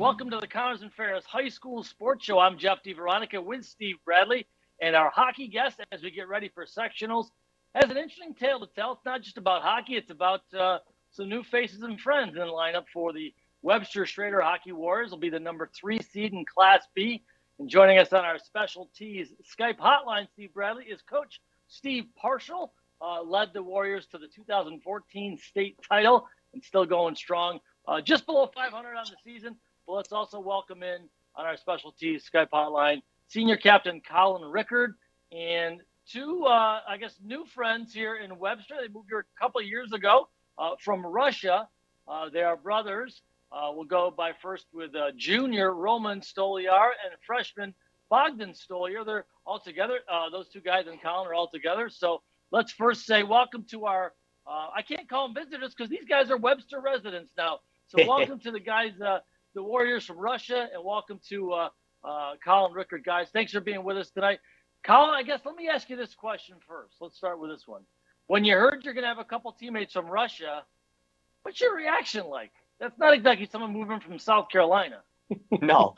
Welcome to the Connors and Ferris High School Sports Show. I'm Jeff DiVeronica with Steve Bradley, and our hockey guest, as we get ready for sectionals, has an interesting tale to tell. It's not just about hockey. It's about some new faces and friends in the lineup for the Webster Schroeder Hockey Warriors. Will be the number 3 seed in Class B. And joining us on our special tees Skype hotline, Steve Bradley, is Coach Steve Parshall. Led the Warriors to the 2014 state title and still going strong. Just below 500 on the season. But let's also welcome in on our special tees Skype hotline Senior Captain Colin Rickard and two, new friends here in Webster. They moved here a couple of years ago from Russia. They are brothers. We'll go by first with junior Roman Stoliar and freshman Bogdan Roman. They're all together. Those two guys and Colin are all together. So let's first say welcome to our I can't call them visitors because these guys are Webster residents now. So welcome to the guys, the Warriors from Russia, and welcome to Colin Rickard, guys. Thanks for being with us tonight. Colin, I guess let me ask you this question first. Let's start with this one. When you heard you're going to have a couple teammates from Russia, what's your reaction like? That's not exactly someone moving from South Carolina. No,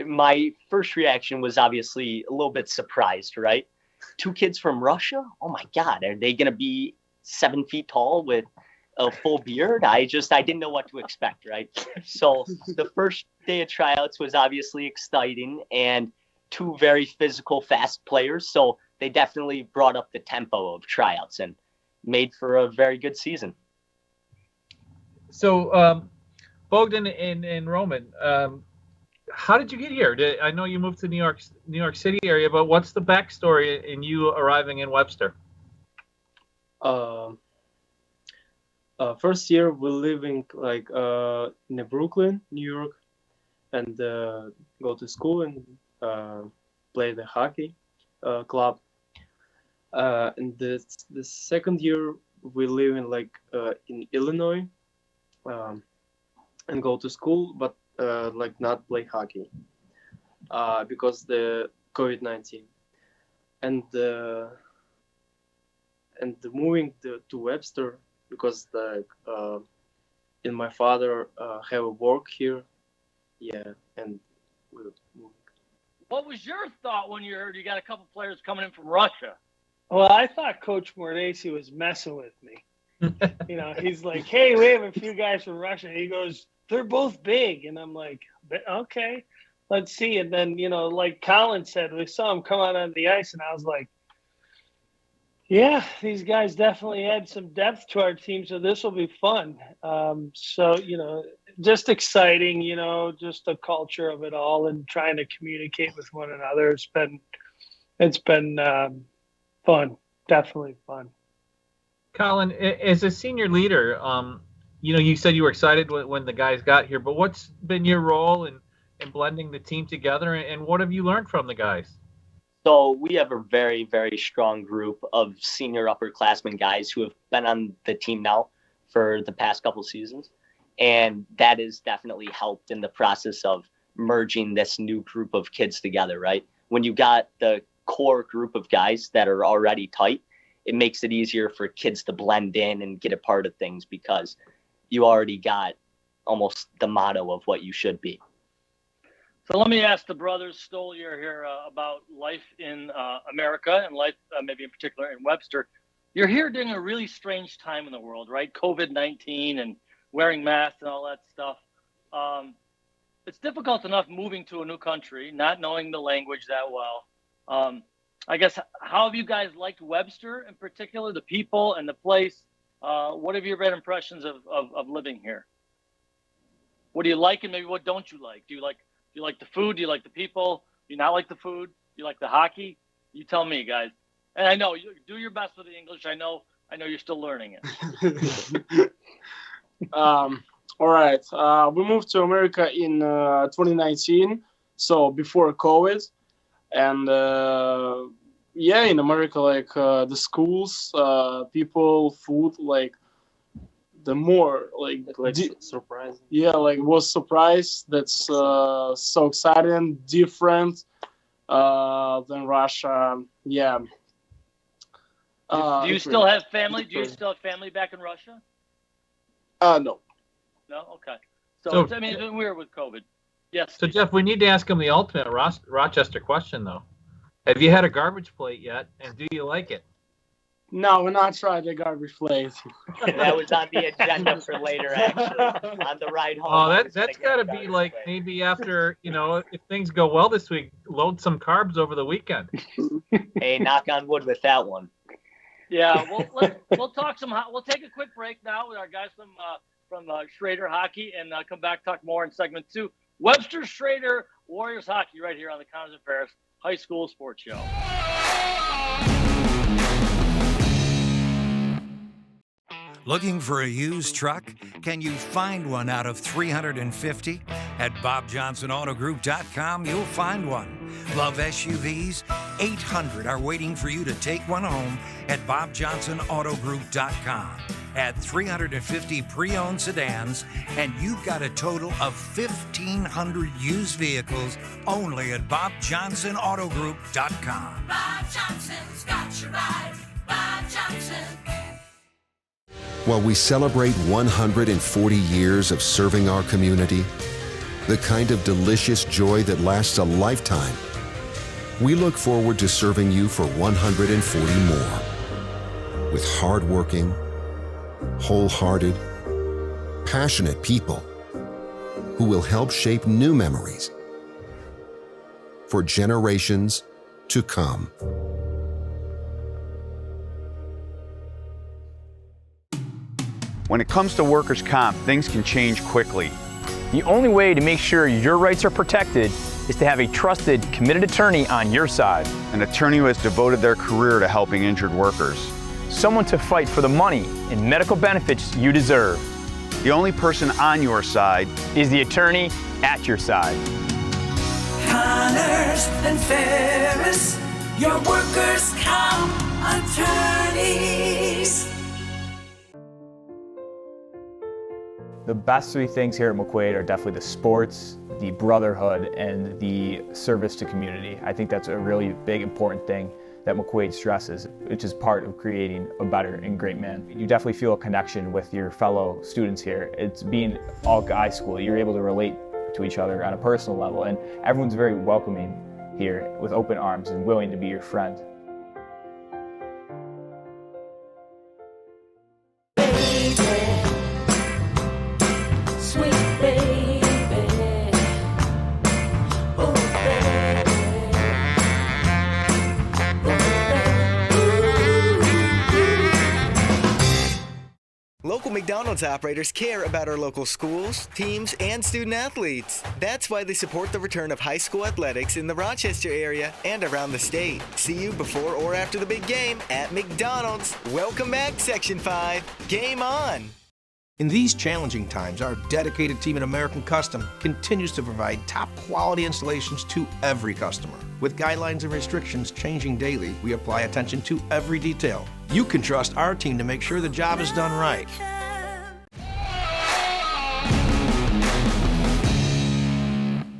my first reaction was obviously a little bit surprised, right? 2 kids from Russia? Oh, my God. Are they going to be 7 feet tall with a full beard? I didn't know what to expect, right? So the first day of tryouts was obviously exciting, and 2 very physical, fast players. So they definitely brought up the tempo of tryouts and made for a very good season. So Bogdan and Roman, how did you get here? I know you moved to New York City area, but what's the backstory in you arriving in Webster? First year we're living in Brooklyn, New York, and go to school and play the hockey club. And the second year we live in Illinois, and go to school, but not play hockey because the COVID-19. And moving to Webster because and my father have a work here, and we're moving. What was your thought when you heard you got a couple players coming in from Russia? Well, I thought Coach Mornesi was messing with me. He's like, hey, we have a few guys from Russia. He goes, they're both big. And I'm like, okay, let's see. And then, like Colin said, we saw him come out on the ice, and I was like, yeah, these guys definitely add some depth to our team, so this will be fun. Just exciting, just the culture of it all and trying to communicate with one another. It's been fun, definitely fun. Colin, as a senior leader, you said you were excited when the guys got here, but what's been your role in blending the team together, and what have you learned from the guys? So we have a very, very strong group of senior upperclassmen guys who have been on the team now for the past couple seasons. And that has definitely helped in the process of merging this new group of kids together, right? When you got the core group of guys that are already tight, it makes it easier for kids to blend in and get a part of things because you already got almost the motto of what you should be. So let me ask the brothers Stoliar here about life in America and life maybe in particular in Webster. You're here during a really strange time in the world, right? COVID-19 and wearing masks and all that stuff. It's difficult enough moving to a new country, not knowing the language that well. I guess, how have you guys liked Webster in particular, the people and the place? What have your been impressions of living here? What do you like and maybe what don't you like? Do you like the food? Do you like the people? Do you not like the food? Do you like the hockey? You tell me, guys. And I know you do your best with the English. I know you're still learning it. All right. We moved to America in 2019, so before COVID. And in America, the schools, people, food, the more surprising. Was surprised. That's so exciting, different than Russia. Yeah. Do you still have family? Do you still have family back in Russia? No. No. Okay. So it's been weird with COVID. Yes. So, Jeff, we need to ask him the ultimate Rochester question, though. Have you had a garbage plate yet, and do you like it? No, we're not trying the garbage plates. That was on the agenda for later, actually, on the ride home. Oh, that's got to be like maybe after, if things go well this week, load some carbs over the weekend. Hey, knock on wood with that one. Yeah, we'll talk some. We'll take a quick break now with our guys from Schroeder Hockey, and come back talk more in segment 2. Webster Schroeder Warriors Hockey right here on the Collins and Ferris High School Sports Show. Looking for a used truck? Can you find one out of 350? At BobJohnsonAutoGroup.com, you'll find one. Love SUVs? 800 are waiting for you to take one home at BobJohnsonAutoGroup.com. At 350 pre-owned sedans, and you've got a total of 1,500 used vehicles only at BobJohnsonAutoGroup.com. Bob Johnson's got your ride. Bob Johnson. While we celebrate 140 years of serving our community, the kind of delicious joy that lasts a lifetime, we look forward to serving you for 140 more. With hardworking, wholehearted, passionate people who will help shape new memories for generations to come. When it comes to workers' comp, things can change quickly. The only way to make sure your rights are protected is to have a trusted, committed attorney on your side. An attorney who has devoted their career to helping injured workers. Someone to fight for the money and medical benefits you deserve. The only person on your side is the attorney at your side. Connors and Ferris, your workers' comp attorneys. The best three things here at McQuaid are definitely the sports, the brotherhood, and the service to community. I think that's a really big, important thing that McQuaid stresses, which is part of creating a better and great man. You definitely feel a connection with your fellow students here. It's being all guys school. You're able to relate to each other on a personal level, and everyone's very welcoming here with open arms and willing to be your friend. Local McDonald's operators care about our local schools, teams, and student athletes. That's why they support the return of high school athletics in the Rochester area and around the state. See you before or after the big game at McDonald's. Welcome back, Section 5. Game on! In these challenging times, our dedicated team at American Custom continues to provide top-quality installations to every customer. With guidelines and restrictions changing daily, we apply attention to every detail. You can trust our team to make sure the job is done right.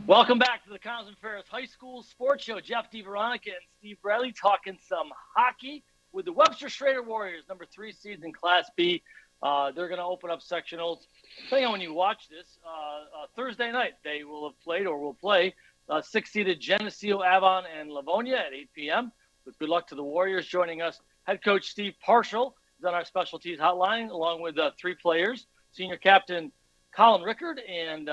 Welcome back to the Collins and Ferris High School Sports Show. Jeff DiVeronica and Steve Bradley talking some hockey with the Webster Schroeder Warriors, number 3 seeds in Class B. They're going to open up sectionals. Depending on when you watch this, Thursday night they will have played or will play 6-seeded Geneseo, Avon, and Livonia at 8 p.m. With good luck to the Warriors. Joining us, head coach Steve Parshall is on our specialties hotline, along with 3 players, senior captain Colin Rickard and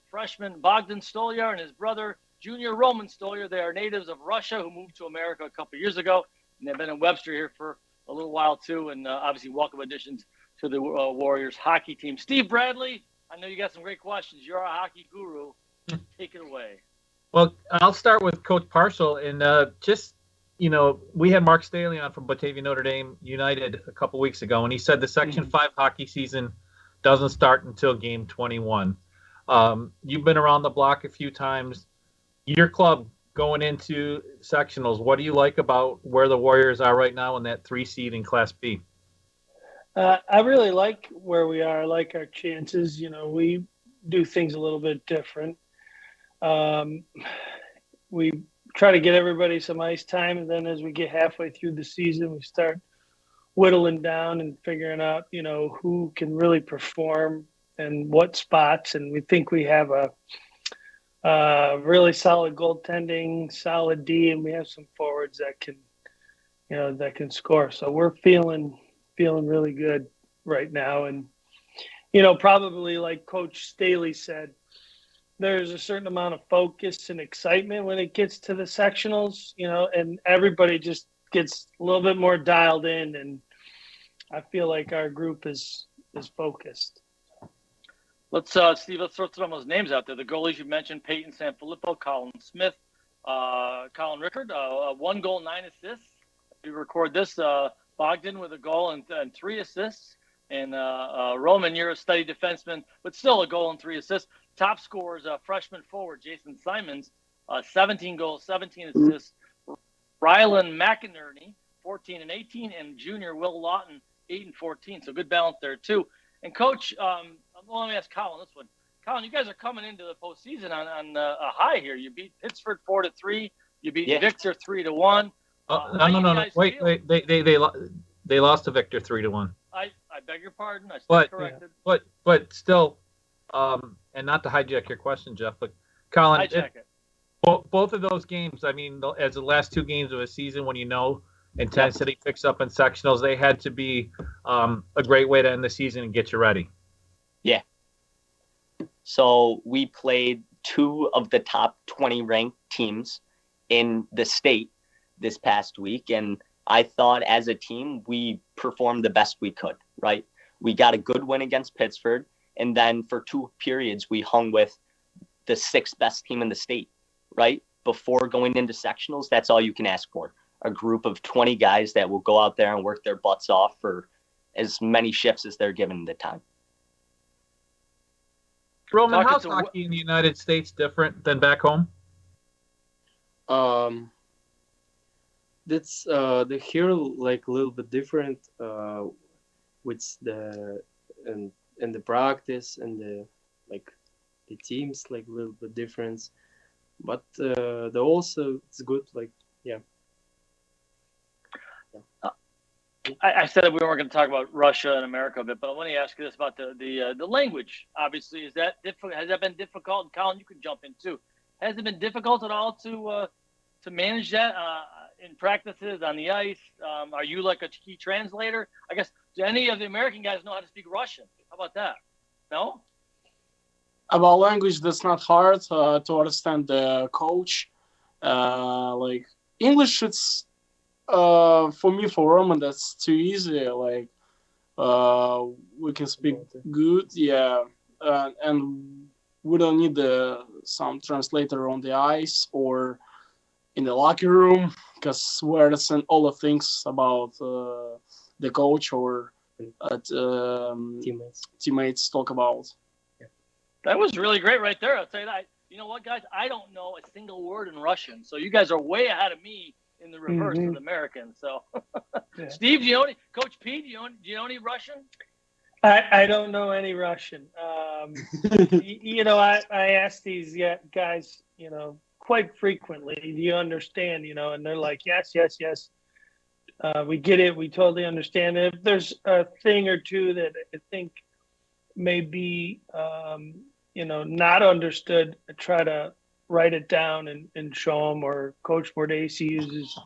freshman Bogdan Roman and his brother, junior Roman Stoliar. They are natives of Russia who moved to America a couple years ago, and they've been in Webster here for a little while too, and obviously welcome additions to the Warriors hockey team. Steve Bradley, I know you got some great questions. You're a hockey guru. Take it away. Well, I'll start with Coach Parshall. And we had Mark Staley on from Batavia Notre Dame United a couple weeks ago, and he said the Section 5 hockey season doesn't start until game 21. You've been around the block a few times. Your club going into sectionals, what do you like about where the Warriors are right now in that 3 seed in Class B? I really like where we are. I like our chances. We do things a little bit different. We try to get everybody some ice time, and then as we get halfway through the season, we start whittling down and figuring out, who can really perform and what spots. And we think we have Really solid goaltending, solid D, and we have some forwards that can score. So we're feeling really good right now. And probably like Coach Staley said, there's a certain amount of focus and excitement when it gets to the sectionals, and everybody just gets a little bit more dialed in. And I feel like our group is focused. Let's Steve, let's throw some of those names out there. The goalies you mentioned: Peyton Sanfilippo, Colin Smith, Colin Rickard, 1 goal, 9 assists. We record this. Bogdan with a goal and 3 assists. And Roman, you're a steady defenseman, but still a goal and 3 assists. Top scorers, freshman forward Jason Simons, 17 goals, 17 assists. Rylan McInerney, 14 and 18, and junior Will Lawton, 8 and 14. So good balance there too. And Coach, let me ask Colin this one. Colin, you guys are coming into the postseason on a high here. You beat Pittsford 4-3. You beat Victor 3-1. No. Wait. They lost to Victor 3-1. I beg your pardon. I stand corrected. But still, and not to hijack your question, Jeff, but Colin, hijack it. Both of those games, I mean, as the last 2 games of a season, when intensity picks up in sectionals, they had to be a great way to end the season and get you ready. Yeah. So we played 2 of the top 20 ranked teams in the state this past week, and I thought as a team we performed the best we could, right? We got a good win against Pittsford, and then for 2 periods we hung with the 6th best team in the state, right? Before going into sectionals, that's all you can ask for. A group of 20 guys that will go out there and work their butts off for as many shifts as they're given the time. Roman, how's hockey in the United States different than back home? That's the here like a little bit different with the and the practice and the teams like a little bit different, but the also it's good I said that we weren't going to talk about Russia and America a bit, but let me ask you this about the language. Obviously, is that difficult? Has that been difficult? And Colin, you can jump in too. Has it been difficult at all to manage that in practices on the ice? Are you like a key translator? I guess, do any of the American guys know how to speak Russian? How about that? No? About language, that's not hard to understand the coach. Like English, it's for me, for Roman, that's too easy. Like we can speak good, and we don't need some translator on the ice or in the locker room, because we understand all the things about the coach or teammates talk about. That was really great right there. I'll tell you that. You know what, guys? I don't know a single word in Russian, so you guys are way ahead of me in the reverse of the Americans. So, Steve, do you know any? Coach P, do you know any Russian? I don't know any Russian. I ask these guys, quite frequently, do you understand? And they're like, yes. We get it. We totally understand it. If there's a thing or two that I think may be, not understood, I try to write it down and show them, or Coach Mordacy uses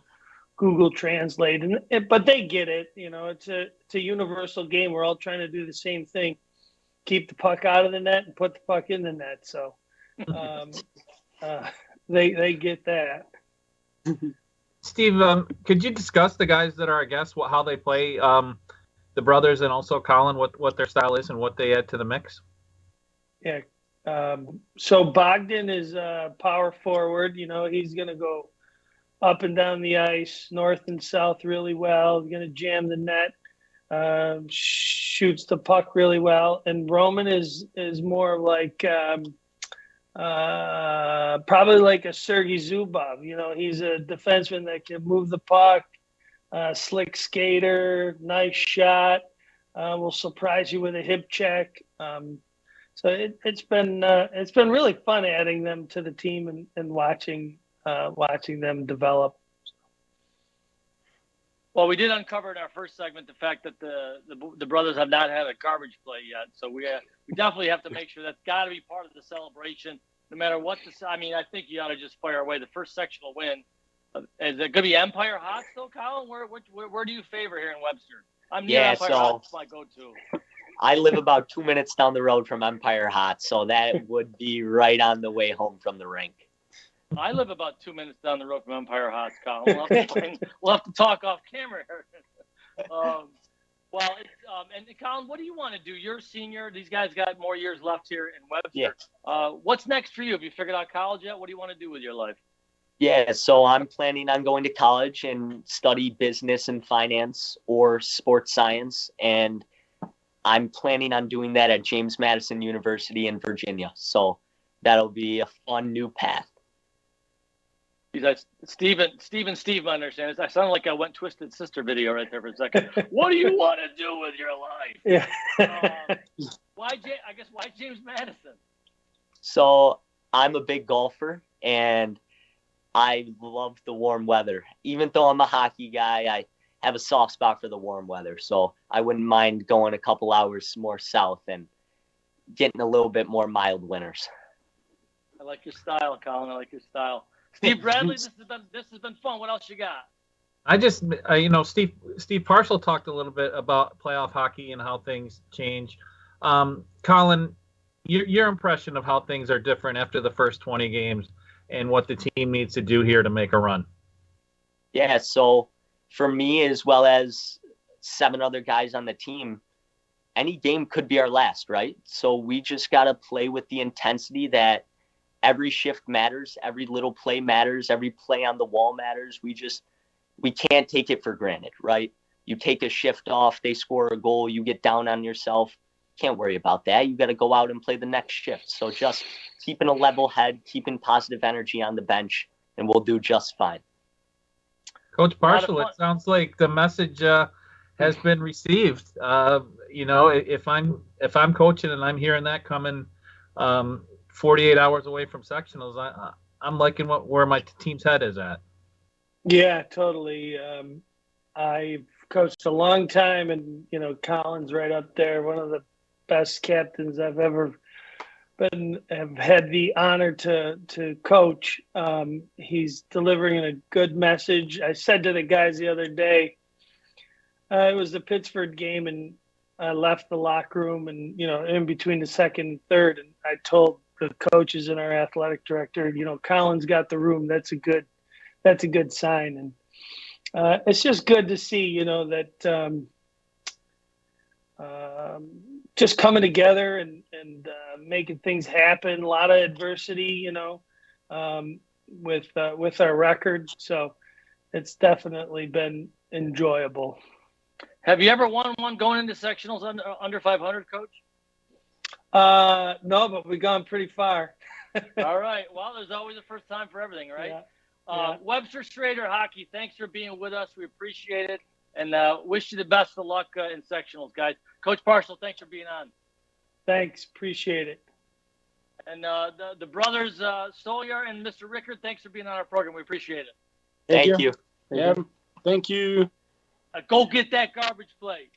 Google Translate, but they get it. It's a universal game. We're all trying to do the same thing: keep the puck out of the net and put the puck in the net. So they get that. Steve, could you discuss the guys that are our guests, how they play, the brothers, and also Colin, what their style is and what they add to the mix? Yeah. So Bogdan is a power forward. He's going to go up and down the ice, north and south really well. He's going to jam the net, shoots the puck really well. And Roman is more like probably like a Sergei Zubov. He's a defenseman that can move the puck, slick skater, nice shot, will surprise you with a hip check. So it's been really fun adding them to the team and watching them develop. Well, we did uncover in our first segment the fact that the brothers have not had a garbage play yet. So we definitely have to make sure that's got to be part of the celebration. no matter what I think you ought to just fire away. The first sectional win. Is it going to be Empire Hot still, Colin? Where do you favor here in Webster? I'm near Empire Hot. That's my go-to. I live about 2 minutes down the road from Empire Hot, so that would be right on the way home from the rink. I live about 2 minutes down the road from Empire Hot, Colin. We'll have to talk off camera here. And Colin, what do you want to do? You're a senior. These guys got more years left here in Webster. Yeah. What's next for you? Have you figured out college yet? What do you want to do with your life? Yeah, so I'm planning on going to college and study business and finance or sports science, and I'm planning on doing that at James Madison University in Virginia. So that'll be a fun new path. Steve understands. I sound like I went Twisted Sister video right there for a second. What do you want to do with your life? Yeah. Why James Madison? So I'm a big golfer, and I love the warm weather. Even though I'm a hockey guy, I have a soft spot for the warm weather. So I wouldn't mind going a couple hours more south and getting a little bit more mild winters. I like your style, Colin. I like your style. Steve Bradley, this has been fun. What else you got? I just, Steve Parshall talked a little bit about playoff hockey and how things change. Colin, your impression of how things are different after the first 20 games and what the team needs to do here to make a run. Yeah, so for me, as well as 7 other guys on the team, any game could be our last, right? So we just got to play with the intensity that every shift matters, every little play matters, every play on the wall matters. We can't take it for granted, right? You take a shift off, they score a goal, you get down on yourself. Can't worry about that. You got to go out and play the next shift. So just keeping a level head, keeping positive energy on the bench, and we'll do just fine. Coach Parshall, it sounds like the message has been received. If I'm coaching and I'm hearing that coming 48 hours away from sectionals, I'm liking where my team's head is at. Yeah, totally. I've coached a long time, and Colin's right up there, one of the best captains I've ever have had the honor to coach. He's delivering a good message. I said to the guys the other day, it was the Pittsburgh game, and I left the locker room, and in between the second and third, and I told the coaches and our athletic director, Colin's got the room. That's a good sign, and it's just good to see, that just coming together and making things happen. A lot of adversity, with our record. So it's definitely been enjoyable. Have you ever won one going into sectionals under 500, Coach? No, but we've gone pretty far. All right. Well, there's always a first time for everything, right? Yeah. Webster Schroeder Hockey, thanks for being with us. We appreciate it, and wish you the best of luck in sectionals, guys. Coach Parshall, thanks for being on. Thanks. Appreciate it. And the brothers Stoliar and Mr. Rickard, thanks for being on our program. We appreciate it. Thank you. Yeah. Thank you. Go get that garbage plate.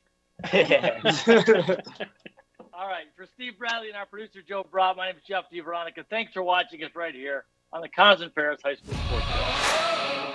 All right. For Steve Bradley and our producer, Joe Broad, my name is Jeff DiVeronica. Thanks for watching us right here on the Ferris High School Sports Show.